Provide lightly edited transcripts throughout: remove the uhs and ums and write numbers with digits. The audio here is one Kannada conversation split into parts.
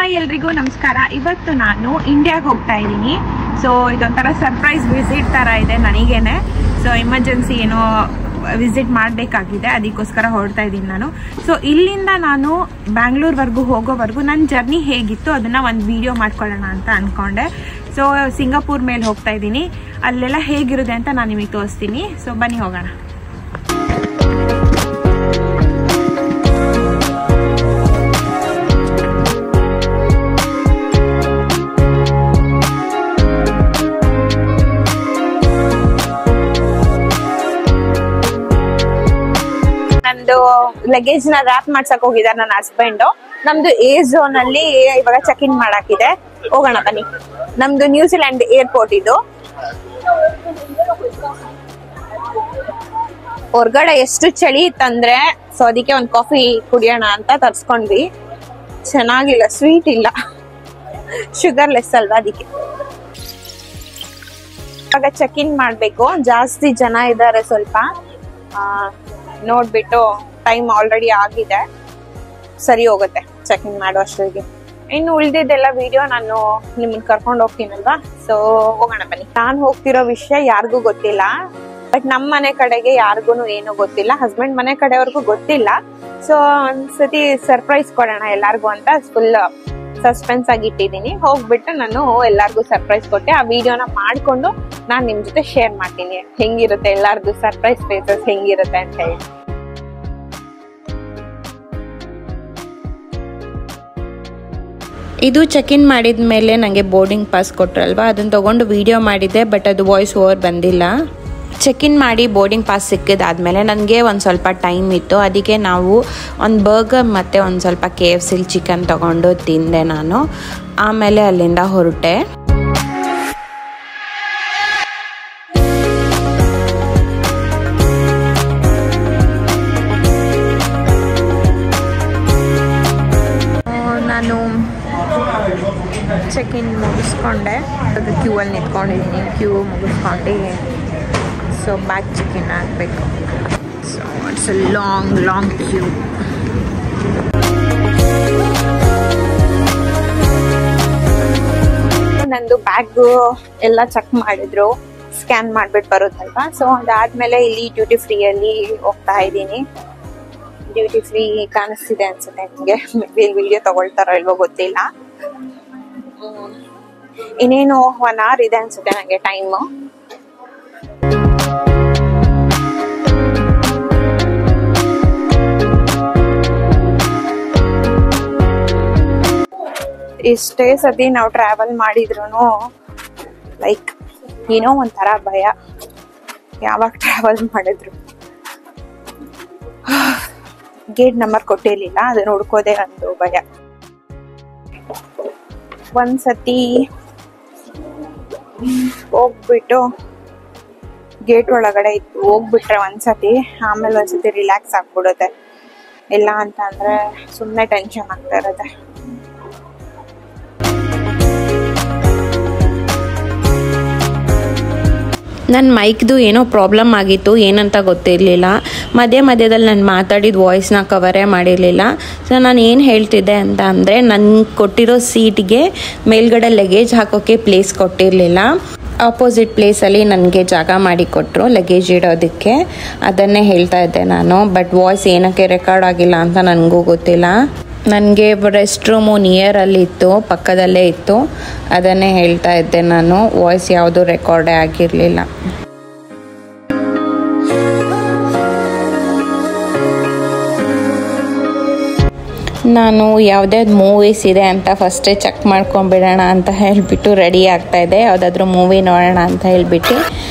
ಹಾಯ್ ಎಲ್ರಿಗೂ ನಮಸ್ಕಾರ. ಇವತ್ತು ನಾನು ಇಂಡಿಯಾಗೆ ಹೋಗ್ತಾ ಇದ್ದೀನಿ. ಸೊ ಇದೊಂಥರ ಸರ್ಪ್ರೈಸ್ ವಿಸಿಟ್ ಥರ ಇದೆ ನನಗೇನೆ. ಸೊ ಎಮರ್ಜೆನ್ಸಿ ಏನೋ ವಿಸಿಟ್ ಮಾಡಬೇಕಾಗಿದೆ, ಅದಕ್ಕೋಸ್ಕರ ಹೊರಡ್ತಾ ಇದ್ದೀನಿ ನಾನು. ಸೊ ಇಲ್ಲಿಂದ ನಾನು ಬ್ಯಾಂಗ್ಳೂರ್ವರೆಗೂ ಹೋಗೋವರೆಗೂ ನನ್ನ ಜರ್ನಿ ಹೇಗಿತ್ತು ಅದನ್ನು ಒಂದು ವಿಡಿಯೋ ಮಾಡ್ಕೊಳ್ಳೋಣ ಅಂತ ಅಂದ್ಕೊಂಡೆ. ಸೊ ಸಿಂಗಾಪುರ್ ಮೇಲೆ ಹೋಗ್ತಾ ಇದ್ದೀನಿ, ಅಲ್ಲೆಲ್ಲ ಹೇಗಿರುತ್ತೆ ಅಂತ ನಾನು ನಿಮಗೆ ತೋರಿಸ್ತೀನಿ. ಸೊ ಬನ್ನಿ ಹೋಗೋಣ. ನಂದು ಲಗೇಜ್ ನ ರ್ಯಾಪ್ ಮಾಡ್ಸಕ್ ಹೋಗಿದ್ದಾರೆ ನನ್ನ ಹಸ್ಬೆಂಡ್. ನಮ್ದು ಎ ಝೋನ್ ಅಲ್ಲಿ ಇವಾಗ ಚೆಕ್ ಇನ್ ಮಾಡಾಕಿದೆ. ಹೋಗೋಣ ಬನ್ನಿ. ನಮ್ದು ನ್ಯೂಜಿಲೆಂಡ್ ಏರ್ಪೋರ್ಟ್ ಇದು. ಹೊರಗಡೆ ಎಷ್ಟು ಚಳಿ ಇತ್ತಂದ್ರೆ, ಸೊ ಅದಕ್ಕೆ ಒಂದ್ ಕಾಫಿ ಕುಡಿಯೋಣ ಅಂತ ತರ್ಸ್ಕೊಂಡ್ವಿ. ಚೆನ್ನಾಗಿಲ್ಲ, ಸ್ವೀಟ್ ಇಲ್ಲ, ಶುಗರ್ಲೆಸ್ ಅಲ್ವಾ, ಅದಕ್ಕೆ. ಇವಾಗ ಚೆಕ್ ಇನ್ ಮಾಡ್ಬೇಕು. ಜಾಸ್ತಿ ಜನ ಇದ್ದಾರೆ ಸ್ವಲ್ಪ. ನೋಡ್ಬಿಟ್ಟು ಟೈಮ್ ಆಲ್ರೆಡಿ ಆಗಿದೆ, ಸರಿ ಹೋಗುತ್ತೆ ಚೆಕ್ ಇನ್ ಮಾಡೋ ಅಷ್ಟೊತ್ತಿಗೆ. ಇನ್ನು ಉಳಿದಿದ್ದೆಲ್ಲ ವಿಡಿಯೋ ನಾನು ನಿಮ್ಮನ್ನ ಕರ್ಕೊಂಡು ಹೋಗ್ತೀನಲ್ವಾ. ಸೊ ಹೋಗೋಣ ಬನ್ನಿ. ನಾನು ಹೋಗ್ತಿರೋ ವಿಷಯ ಯಾರಿಗೂ ಗೊತ್ತಿಲ್ಲ, ಬಟ್ ನಮ್ಮ ಮನೆ ಕಡೆಗೆ ಯಾರಿಗೂ ಏನು ಗೊತ್ತಿಲ್ಲ, ಹಸ್ಬೆಂಡ್ ಮನೆ ಕಡೆಯವ್ರಿಗೂ ಗೊತ್ತಿಲ್ಲ. ಸೊ ಒಂದ್ಸತಿ ಸರ್ಪ್ರೈಸ್ ಕೊಡೋಣ ಎಲ್ಲಾರ್ಗು ಅಂತ ಫುಲ್ ಸಸ್ಪೆನ್ಸ್ ಆಗಿ ಇಟ್ಟಿದ್ದೀನಿ. ಹೋಗ್ಬಿಟ್ಟು ನಾನು ಎಲ್ಲಾರ್ಗು ಸರ್ಪ್ರೈಸ್ ಕೊಟ್ಟೆ. ಆ ವಿಡಿಯೋನ ಮಾಡ್ಕೊಂಡು ನಾನು ನಿಮ್ ಜೊತೆ ಶೇರ್ ಮಾಡ್ತೀನಿ, ಹೆಂಗಿರುತ್ತೆ ಎಲ್ಲಾರ್ದು ಸರ್ಪ್ರೈಸ್ ಫೇಸಸ್ ಹೆಂಗಿರುತ್ತೆ ಅಂತ ಹೇಳಿ. ಇದು ಚೆಕ್ ಇನ್ ಮಾಡಿದ ಮೇಲೆ ನನಗೆ ಬೋರ್ಡಿಂಗ್ ಪಾಸ್ ಕೊಟ್ರಲ್ವಾ, ಅದನ್ನು ತೊಗೊಂಡು ವಿಡಿಯೋ ಮಾಡಿದ್ದೆ, ಬಟ್ ಅದು ವಾಯ್ಸ್ ಓವರ್ ಬಂದಿಲ್ಲ. ಚೆಕ್ ಇನ್ ಮಾಡಿ ಬೋರ್ಡಿಂಗ್ ಪಾಸ್ ಸಿಕ್ಕಿದಾದ್ಮೇಲೆ ನನಗೆ ಒಂದು ಸ್ವಲ್ಪ ಟೈಮ್ ಇತ್ತು, ಅದಕ್ಕೆ ನಾವು ಒಂದು ಬರ್ಗರ್ ಮತ್ತು ಒಂದು ಸ್ವಲ್ಪ KFC ಚಿಕನ್ ತೊಗೊಂಡು ತಿಂದೆ ನಾನು. ಆಮೇಲೆ ಅಲ್ಲಿಂದ ಹೊರಟೆ. ನಾನು ಚೆಕ್ ಇನ್ ಮುಗಿಸ್ಕೊಂಡೆ, ಅದು ಕ್ಯೂ ಅಲ್ಲಿ ನಿಂತ್ಕೊಂಡಿದ್ದೀನಿ. ಕ್ಯೂ ಮುಗಿಸ್ಕೊಂಡು ಸೊ ಬ್ಯಾಗ್ ಚೆಕ್ ಇನ್ ಆಗಬೇಕು. So it's a long queue. ನಂದು ಬ್ಯಾಗ್ ಎಲ್ಲ ಚೆಕ್ ಮಾಡಿದ್ರು, ಸ್ಕ್ಯಾನ್ ಮಾಡ್ಬಿಟ್ಟು ಬರುತ್ತಲ್ವಾ. ಸೊ ಅದಾದ್ಮೇಲೆ ಇಲ್ಲಿ ಡ್ಯೂಟಿ ಫ್ರೀ ಅಲ್ಲಿ ಹೋಗ್ತಾ ಇದ್ದೀನಿ. ಡ್ಯೂಟಿ ಫ್ರೀ ಕಾಣಿಸ್ತಿದೆ ಅನ್ಸುತ್ತೆ ನಿಮಗೆ, ವಿಡಿಯೋ ತಗೊಳ್ತಾರೋ ಇಲ್ವೋ ಗೊತ್ತಿಲ್ಲ. ಇನ್ನೇನು 1 hour ಇದೆ ಅನ್ಸುತ್ತೆ ನಂಗೆ ಟೈಮು. ಇಷ್ಟೇ ಸತಿ ನಾವು ಟ್ರಾವೆಲ್ ಮಾಡಿದ್ರು ಲೈಕ್ ಏನೋ ಒಂಥರ ಭಯ, ಯಾವಾಗ ಟ್ರಾವೆಲ್ ಮಾಡಿದ್ರು. ಗೇಟ್ ನಂಬರ್ ಕೊಟ್ಟಿರ್ಲಿಲ್ಲ, ಅದನ್ನ ಹುಡ್ಕೋದೇ ಒಂದು ಭಯ. ಒಂದ್ಸತಿ ಹೋಗ್ಬಿಟ್ಟು ಗೇಟ್ ಒಳಗಡೆ ಇತ್ತು ಹೋಗ್ಬಿಟ್ರೆ ಒಂದ್ಸತಿ, ಆಮೇಲೆ ಒಂದ್ಸತಿ ರಿಲ್ಯಾಕ್ಸ್ ಆಗ್ಬಿಡುತ್ತೆ. ಇಲ್ಲ ಅಂತ ಅಂದ್ರೆ ಸುಮ್ಮನೆ ಟೆನ್ಷನ್ ಆಗ್ತಾ ಇರುತ್ತೆ. ನನ್ನ ಮೈಕ್ದು ಏನೋ ಪ್ರಾಬ್ಲಮ್ ಆಗಿತ್ತು, ಏನಂತ ಗೊತ್ತಿರಲಿಲ್ಲ. ಮಧ್ಯದಲ್ಲಿ ನಾನು ಮಾತಾಡಿದ ವಾಯ್ಸ್ನ ಕವರೇ ಮಾಡಿರಲಿಲ್ಲ. ಸೊ ನಾನು ಏನು ಹೇಳ್ತಿದ್ದೆ ಅಂತ ಅಂದರೆ, ನನ್ನ ಕೊಟ್ಟಿರೋ ಸೀಟಿಗೆ ಮೇಲ್ಗಡೆ ಲಗೇಜ್ ಹಾಕೋಕ್ಕೆ ಪ್ಲೇಸ್ ಕೊಟ್ಟಿರಲಿಲ್ಲ. ಆಪೋಸಿಟ್ ಪ್ಲೇಸಲ್ಲಿ ನನಗೆ ಜಾಗ ಮಾಡಿ ಕೊಟ್ಟರು ಲಗೇಜ್ ಇಡೋದಕ್ಕೆ. ಅದನ್ನೇ ಹೇಳ್ತಾ ಇದ್ದೆ ನಾನು. ಬಟ್ ವಾಯ್ಸ್ ಏನಕ್ಕೆ ರೆಕಾರ್ಡ್ ಆಗಿಲ್ಲ ಅಂತ ನನಗೂ ಗೊತ್ತಿಲ್ಲ. ನನಗೆ ರೆಸ್ಟ್ ರೂಮು ನಿಯರಲ್ಲಿ ಇತ್ತು, ಪಕ್ಕದಲ್ಲೇ ಇತ್ತು, ಅದನ್ನೇ ಹೇಳ್ತಾ ಇದ್ದೆ ನಾನು. ವಾಯ್ಸ್ ಯಾವುದೂ ರೆಕಾರ್ಡೇ ಆಗಿರಲಿಲ್ಲ. ನಾನು ಯಾವುದೇ ಮೂವೀಸ್ ಇದೆ ಅಂತ ಫಸ್ಟೇ ಚೆಕ್ ಮಾಡ್ಕೊಂಬಿಡೋಣ ಅಂತ ಹೇಳಿಬಿಟ್ಟು ರೆಡಿ ಆಗ್ತಾಯಿದ್ದೆ. ಯಾವುದಾದ್ರೂ ಮೂವಿ ನೋಡೋಣ ಅಂತ ಹೇಳಿಬಿಟ್ಟು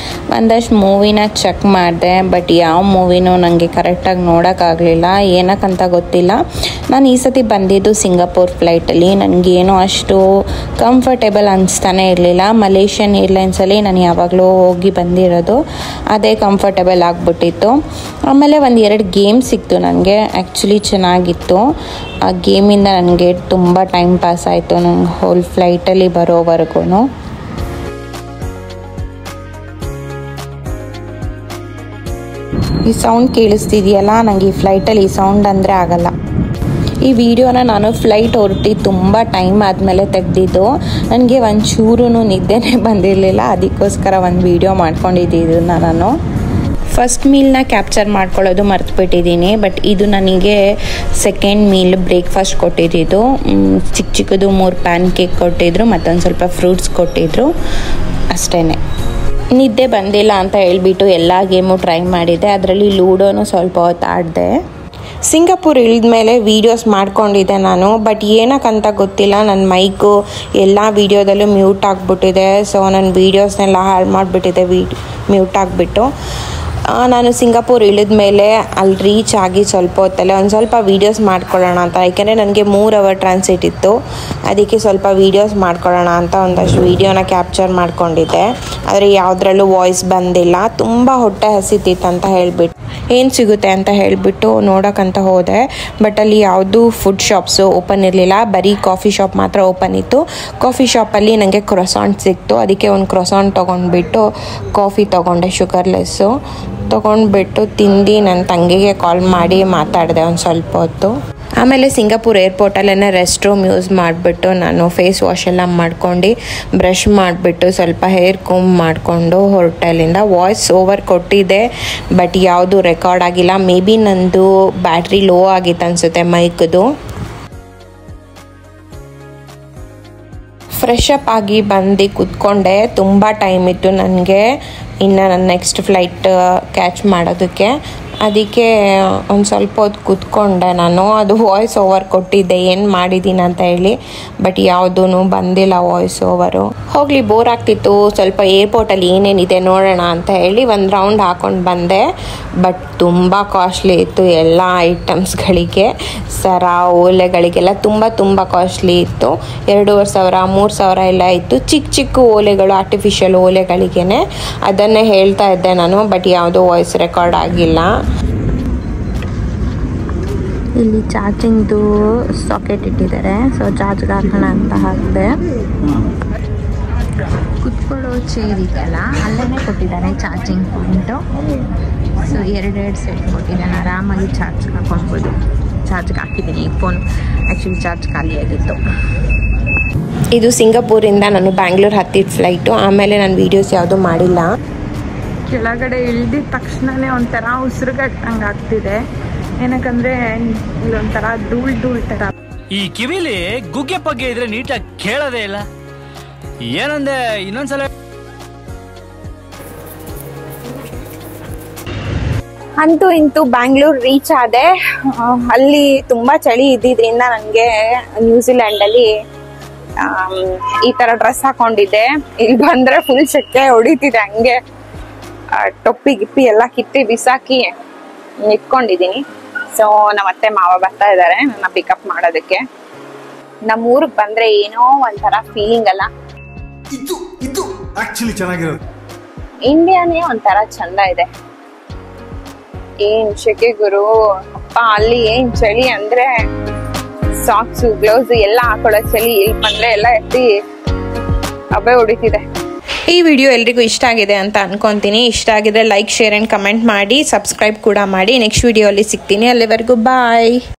ಒಂದಷ್ಟು ಮೂವಿನ ಚೆಕ್ ಮಾಡಿದೆ. ಬಟ್ ಯಾವ ಮೂವಿನೂ ನನಗೆ ಕರೆಕ್ಟಾಗಿ ನೋಡೋಕ್ಕಾಗಲಿಲ್ಲ, ಏನಕ್ಕಂತ ಗೊತ್ತಿಲ್ಲ. ನಾನು ಈ ಸತಿ ಬಂದಿದ್ದು ಸಿಂಗಾಪುರ್ ಫ್ಲೈಟಲ್ಲಿ. ನನಗೇನೋ ಅಷ್ಟು ಕಂಫರ್ಟೇಬಲ್ ಅನಿಸ್ತಾನೆ ಇರಲಿಲ್ಲ. ಮಲೇಷಿಯನ್ ಏರ್ಲೈನ್ಸಲ್ಲಿ ನಾನು ಯಾವಾಗಲೂ ಹೋಗಿ ಬಂದಿರೋದು, ಅದೇ ಕಂಫರ್ಟೇಬಲ್ ಆಗಿಬಿಟ್ಟಿತ್ತು. ಆಮೇಲೆ 1-2 ಗೇಮ್ ಸಿಕ್ತು ನನಗೆ, ಆ್ಯಕ್ಚುಲಿ ಚೆನ್ನಾಗಿತ್ತು. ಆ ಗೇಮಿಂದ ನನಗೆ ತುಂಬ ಟೈಮ್ ಪಾಸ್ ಆಯಿತು ನನಗೆ ಹೋಲ್ ಫ್ಲೈಟಲ್ಲಿ ಬರೋವರೆಗೂ. ಈ ಸೌಂಡ್ ಕೇಳಿಸ್ತಿದೆಯಲ್ಲ, ನನಗೆ ಈ ಫ್ಲೈಟಲ್ಲಿ ಈ ಸೌಂಡ್ ಅಂದರೆ ಆಗಲ್ಲ. ಈ ವಿಡಿಯೋನ ನಾನು ಫ್ಲೈಟ್ ಹೊರಟಿ ತುಂಬ ಟೈಮ್ ಆದಮೇಲೆ ತೆಗೆದಿದ್ದು. ನನಗೆ ಒಂಚೂರು ನಿದ್ದೆನೇ ಬಂದಿರಲಿಲ್ಲ, ಅದಕ್ಕೋಸ್ಕರ ಒಂದು ವಿಡಿಯೋ ಮಾಡ್ಕೊಂಡಿದ್ದಿದ್ದನ್ನು ನಾನು. ಫಸ್ಟ್ ಮೀಲ್ನ ಕ್ಯಾಪ್ಚರ್ ಮಾಡ್ಕೊಳ್ಳೋದು ಮರ್ತುಬಿಟ್ಟಿದ್ದೀನಿ. ಬಟ್ ಇದು ನನಗೆ ಸೆಕೆಂಡ್ ಮೀಲ್ ಬ್ರೇಕ್ಫಾಸ್ಟ್ ಕೊಟ್ಟಿದ್ದು. ಚಿಕ್ಕದು 3 ಪ್ಯಾನ್ ಕೇಕ್ ಕೊಟ್ಟಿದ್ರು, ಮತ್ತೊಂದು ಸ್ವಲ್ಪ ಫ್ರೂಟ್ಸ್ ಕೊಟ್ಟಿದ್ರು, ಅಷ್ಟೇ. ನಿದ್ದೆ ಬಂದಿಲ್ಲ ಅಂತ ಹೇಳ್ಬಿಟ್ಟು ಎಲ್ಲ ಗೇಮು ಟ್ರೈ ಮಾಡಿದೆ. ಅದರಲ್ಲಿ ಲೂಡೋನು ಸ್ವಲ್ಪ ಹೊತ್ತು ಆಡಿದೆ. ಸಿಂಗಾಪುರ್ ಇಳಿದ ಮೇಲೆ ವೀಡಿಯೋಸ್ ಮಾಡ್ಕೊಂಡಿದ್ದೆ ನಾನು. ಬಟ್ ಏನಕ್ಕಂತ ಗೊತ್ತಿಲ್ಲ, ನನ್ನ ಮೈಕು ಎಲ್ಲ ವೀಡಿಯೋದಲ್ಲೂ ಮ್ಯೂಟ್ ಆಗಿಬಿಟ್ಟಿದೆ. ಸೊ ನನ್ನ ವೀಡಿಯೋಸ್ನೆಲ್ಲ ಹಾಳು ಮಾಡಿಬಿಟ್ಟಿದೆ ಮ್ಯೂಟ್ ಆಗಿಬಿಟ್ಟು. ನಾನು ಸಿಂಗಾಪುರ್ ಇಳಿದ ಮೇಲೆ ಅಲ್ಲಿ ರೀಚ್ ಆಗಿ ಸ್ವಲ್ಪ ಹೊತ್ತಲ್ಲೇ ಒಂದು ಸ್ವಲ್ಪ ವೀಡಿಯೋಸ್ ಮಾಡ್ಕೊಳ್ಳೋಣ ಅಂತ, ಯಾಕೆಂದರೆ ನನಗೆ 3 ಅವರ್ ಟ್ರಾನ್ಸಿಟ್ ಇತ್ತು. ಅದಕ್ಕೆ ಸ್ವಲ್ಪ ವೀಡಿಯೋಸ್ ಮಾಡ್ಕೊಳ್ಳೋಣ ಅಂತ ಒಂದಷ್ಟು ವೀಡಿಯೋನ ಕ್ಯಾಪ್ಚರ್ ಮಾಡ್ಕೊಂಡಿದ್ದೆ. ಆದರೆ ಯಾವುದ್ರಲ್ಲೂ ವಾಯ್ಸ್ ಬಂದಿಲ್ಲ. ತುಂಬ ಹೊಟ್ಟೆ ಹಸಿತಿತ್ತು ಅಂತ ಹೇಳಿಬಿಟ್ಟು ಏನು ಸಿಗುತ್ತೆ ಅಂತ ಹೇಳಿಬಿಟ್ಟು ನೋಡೋಕ್ಕಂತ ಹೋದೆ. ಬಟ್ ಅಲ್ಲಿ ಯಾವುದೂ ಫುಡ್ ಶಾಪ್ಸು ಓಪನ್ ಇರಲಿಲ್ಲ, ಬರೀ ಕಾಫಿ ಶಾಪ್ ಮಾತ್ರ ಓಪನ್ ಇತ್ತು. ಕಾಫಿ ಶಾಪಲ್ಲಿ ನನಗೆ ಕ್ರೊಸಾಂಟ್ ಸಿಕ್ತು. ಅದಕ್ಕೆ ಒಂದು ಕ್ರೊಸಾಂಟ್ ತೊಗೊಂಡ್ಬಿಟ್ಟು ಕಾಫಿ ತೊಗೊಂಡೆ, ಶುಗರ್ಲೆಸ್ಸು ತೊಗೊಂಡ್ಬಿಟ್ಟು ತಿಂದು ನನ್ನ ತಂಗಿಗೆ ಕಾಲ್ ಮಾಡಿ ಮಾತಾಡಿದೆ ಒಂದು ಸ್ವಲ್ಪ ಹೊತ್ತು. ಆಮೇಲೆ ಸಿಂಗಾಪುರ್ ಏರ್ಪೋರ್ಟಲ್ಲೇ ರೆಸ್ಟ್ ರೂಮ್ ಯೂಸ್ ಮಾಡಿಬಿಟ್ಟು ನಾನು ಫೇಸ್ ವಾಶ್ ಎಲ್ಲ ಮಾಡ್ಕೊಂಡು ಬ್ರಷ್ ಮಾಡಿಬಿಟ್ಟು ಸ್ವಲ್ಪ ಹೇರ್ ಕೂಮ್ ಮಾಡಿಕೊಂಡು ಹೊರಟಲ್ಲಿಂದ. ವಾಯ್ಸ್ ಓವರ್ ಕೊಟ್ಟಿದ್ದೆ, ಬಟ್ ಯಾವುದು ರೆಕಾರ್ಡ್ ಆಗಿಲ್ಲ. ಮೇ ಬಿ ನಂದು ಬ್ಯಾಟ್ರಿ ಲೋ ಆಗಿತ್ತು ಅನಿಸುತ್ತೆ ಮೈಕ್ದು. ಫ್ರೆಶ್ ಅಪ್ ಆಗಿ ಬಂದು ಕೂತ್ಕೊಂಡೆ. ತುಂಬ ಟೈಮ್ ಇತ್ತು ನನಗೆ ಇನ್ನು ನನ್ನ ನೆಕ್ಸ್ಟ್ ಫ್ಲೈಟ್ ಕ್ಯಾಚ್ ಮಾಡೋದಕ್ಕೆ. ಅದಕ್ಕೆ ಒಂದು ಸ್ವಲ್ಪ ಹೊತ್ತು ಕೂತ್ಕೊಂಡೆ ನಾನು. ಅದು ವಾಯ್ಸ್ ಓವರ್ ಕೊಟ್ಟಿದ್ದೆ ಏನು ಮಾಡಿದ್ದೀನಿ ಅಂತ ಹೇಳಿ, ಬಟ್ ಯಾವುದೂ ಬಂದಿಲ್ಲ ವಾಯ್ಸ್ ಓವರು. ಹೋಗಲಿ, ಬೋರ್ ಆಗ್ತಿತ್ತು. ಸ್ವಲ್ಪ ಏರ್ಪೋರ್ಟಲ್ಲಿ ಏನೇನಿದೆ ನೋಡೋಣ ಅಂತ ಹೇಳಿ ಒಂದು ರೌಂಡ್ ಹಾಕ್ಕೊಂಡು ಬಂದೆ. ಬಟ್ ತುಂಬ ಕಾಸ್ಟ್ಲಿ ಇತ್ತು ಎಲ್ಲ ಐಟಮ್ಸ್ಗಳಿಗೆ, ಸರ ಓಲೆಗಳಿಗೆಲ್ಲ ತುಂಬ ಕಾಸ್ಟ್ಲಿ ಇತ್ತು. 2,500 3,000 ಎಲ್ಲ ಇತ್ತು. ಚಿಕ್ಕ ಓಲೆಗಳು, ಆರ್ಟಿಫಿಷಿಯಲ್ ಓಲೆಗಳಿಗೇ. ಅದನ್ನೇ ಹೇಳ್ತಾ ಇದ್ದೆ ನಾನು, ಬಟ್ ಯಾವುದೋ ವಾಯ್ಸ್ ರೆಕಾರ್ಡ್ ಆಗಿಲ್ಲ. ಇಲ್ಲಿ ಚಾರ್ಜಿಂಗ್ದು ಸಾಕೆಟ್ ಇಟ್ಟಿದ್ದಾರೆ. ಸೊ ಚಾರ್ಜ್ಗೆ ಹಾಕೋಣ ಅಂತ ಹಾಕಿದೆ. ಕುತ್ಕೊಳ್ಳೋ ಚೇರ್ ಇದೆಯಲ್ಲ, ಅಲ್ಲೇ ಕೊಟ್ಟಿದ್ದಾರೆ ಚಾರ್ಜಿಂಗ್ ಪಾಯಿಂಟು. ಸೊ 2 ಸೆಟ್ ಕೊಟ್ಟಿದ್ದಾನೆ, ಆರಾಮಾಗಿ ಚಾರ್ಜ್ ಹಾಕೊಳ್ಬೋದು. ಚಾರ್ಜ್ಗೆ ಹಾಕಿದ್ದೀನಿ. ಫೋನ್ ಆ್ಯಕ್ಚುಲಿ ಚಾರ್ಜ್ ಖಾಲಿಯಾಗಿತ್ತು. ಇದು ಸಿಂಗಾಪುರಿಂದ ನಾನು ಬ್ಯಾಂಗ್ಳೂರ್ ಹತ್ತಿದ ಫ್ಲೈಟು. ಆಮೇಲೆ ನಾನು ವೀಡಿಯೋಸ್ ಯಾವುದೂ ಮಾಡಿಲ್ಲ. ಕೆಳಗಡೆ ಇಳಿದ ತಕ್ಷಣವೇ ಒಂಥರ ಉಸಿರುಗಟ್ಟಂಗೆ ಆಗ್ತಿದೆ. ಏನಕ್ಕಂದರೆ ಇಲ್ಲೊಂಥರ ಧೂಳ್ ಥರ. ಈ ಕಿವಿಲಿ ಗುಗ್ಗೆ ಪಗ್ಗೆ ಇದ್ರೆ ನೀಟಾಗಿ ಕೇಳೋದೇ ಇಲ್ಲ. ಏನಂದೆ ಇನ್ನೊಂದ್ಸಲ. ಅಂತೂ ಇಂತೂ ಬ್ಯಾಂಗ್ಳೂರ್ ರೀಚ್ ಆದೆ. ಅಲ್ಲಿ ತುಂಬ ಚಳಿ ಇದ್ದಿದ್ರಿಂದ ನನಗೆ ನ್ಯೂಜಿಲ್ಯಾಂಡಲ್ಲಿ ಈ ಥರ ಡ್ರೆಸ್ ಹಾಕೊಂಡಿದ್ದೆ. ಇಲ್ಲಿ ಬಂದರೆ ಫುಲ್ ಸೆಕೆ ಹೊಡಿತಿದೆ. ಹಂಗೆ ಟೊಪ್ಪಿ ಗಿಪ್ಪಿ ಎಲ್ಲ ಕಿತ್ತಿ ಬಿಸಾಕಿ ಇಟ್ಕೊಂಡಿದ್ದೀನಿ. ಸೊ ನಮ್ಮ ಅತ್ತೆ ಮಾವ ಬರ್ತಾ ಇದ್ದಾರೆ ನನ್ನ ಪಿಕಪ್ ಮಾಡೋದಕ್ಕೆ. ನಮ್ಮ ಊರಿಗೆ ಬಂದರೆ ಏನೋ ಒಂಥರ ಫೀಲಿಂಗ್ ಅಲ್ಲ. ಇದು ಆಕ್ಚುಲಿ ಚೆನ್ನಾಗಿರೋದು. ಇಂಡಿಯಾನೇ ಒಂಥರ ಚಂದ ಇದೆ. ಏನ್ ಶೆಕೆ ಗುರು ಅಪ್ಪ, ಅಲ್ಲಿ ಏನ್ ಚಳಿ ಅಂದ್ರೆ ಸಾಕ್ಸು ಗ್ಲೌಸ್ ಎಲ್ಲ ಹಾಕೊಳ್ಳೋ ಚಳಿ. ಇಲ್ಲಿ ಬಂದ್ರೆ ಎಲ್ಲ ಎತ್ತಿ ಹಬ್ಬೆ ಹೊಡಿತಿದೆ. ಈ ವಿಡಿಯೋ ಎಲ್ರಿಗೂ ಇಷ್ಟ ಆಗಿದೆ ಅಂತ ಅನ್ಕೊಂತೀನಿ. ಇಷ್ಟ ಆಗಿದ್ರೆ ಲೈಕ್, ಶೇರ್ ಆ್ಯಂಡ್ ಕಮೆಂಟ್ ಮಾಡಿ, ಸಬ್ಸ್ಕ್ರೈಬ್ ಕೂಡ ಮಾಡಿ. ನೆಕ್ಸ್ಟ್ ವಿಡಿಯೋ ಅಲ್ಲಿ ಸಿಗ್ತೀನಿ. ಅಲ್ಲಿವರೆಗೂ ಬಾಯ್.